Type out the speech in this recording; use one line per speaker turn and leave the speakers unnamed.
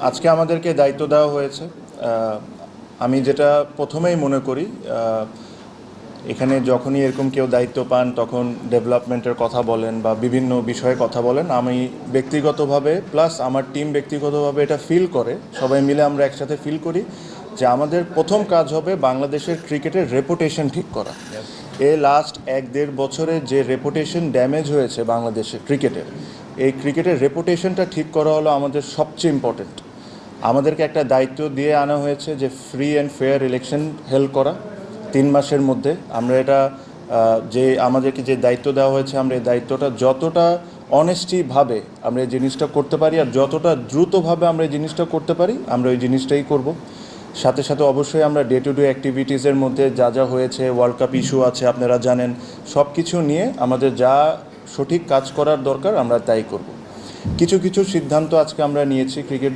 আজকে আমাদেরকে দায়িত্ব দেওয়া হয়েছে। আমি যেটা প্রথমেই মনে করি, এখানে যখনই এরকম কেউ দায়িত্ব পান তখন ডেভেলপমেন্টের কথা বলেন বা বিভিন্ন বিষয়ে কথা বলেন। আমি ব্যক্তিগতভাবে প্লাস আমার টিম ব্যক্তিগতভাবে এটা ফিল করে, সবাই মিলে আমরা একসাথে ফিল করি যে আমাদের প্রথম কাজ হবে বাংলাদেশের ক্রিকেটের রেপুটেশন ঠিক করা। লাস্ট 1-1.5 বছরে যে রেপুটেশন ড্যামেজ হয়েছে বাংলাদেশের ক্রিকেটের, এই ক্রিকেটের রেপুটেশনটা ঠিক করা হলো আমাদের সবচেয়ে ইম্পর্টেন্ট। আমাদেরকে একটা দায়িত্ব দিয়ে আনা হয়েছে যে free and fair election held করা 3 মাসের মধ্যে। আমরা এটা যে আমাদেরকে যে দায়িত্ব দেওয়া হয়েছে, আমরা এই দায়িত্বটা যতটা অনেস্টিভাবে আমরা এই জিনিসটা করতে পারি আর যতটা দ্রুতভাবে আমরা এই জিনিসটা করতে পারি, আমরা ওই জিনিসটাই করব। সাথে সাথে অবশ্যই আমরা ডে টু ডে অ্যাক্টিভিটিসের মধ্যে যা যা হয়েছে, ওয়ার্ল্ড কাপ ইস্যু আছে আপনারা জানেন, সব কিছু নিয়ে আমাদের যা সঠিক কাজ করার দরকার আমরা তাই করব। কিছু কিছু সিদ্ধান্ত আজকে আমরা নিয়েছি ক্রিকেট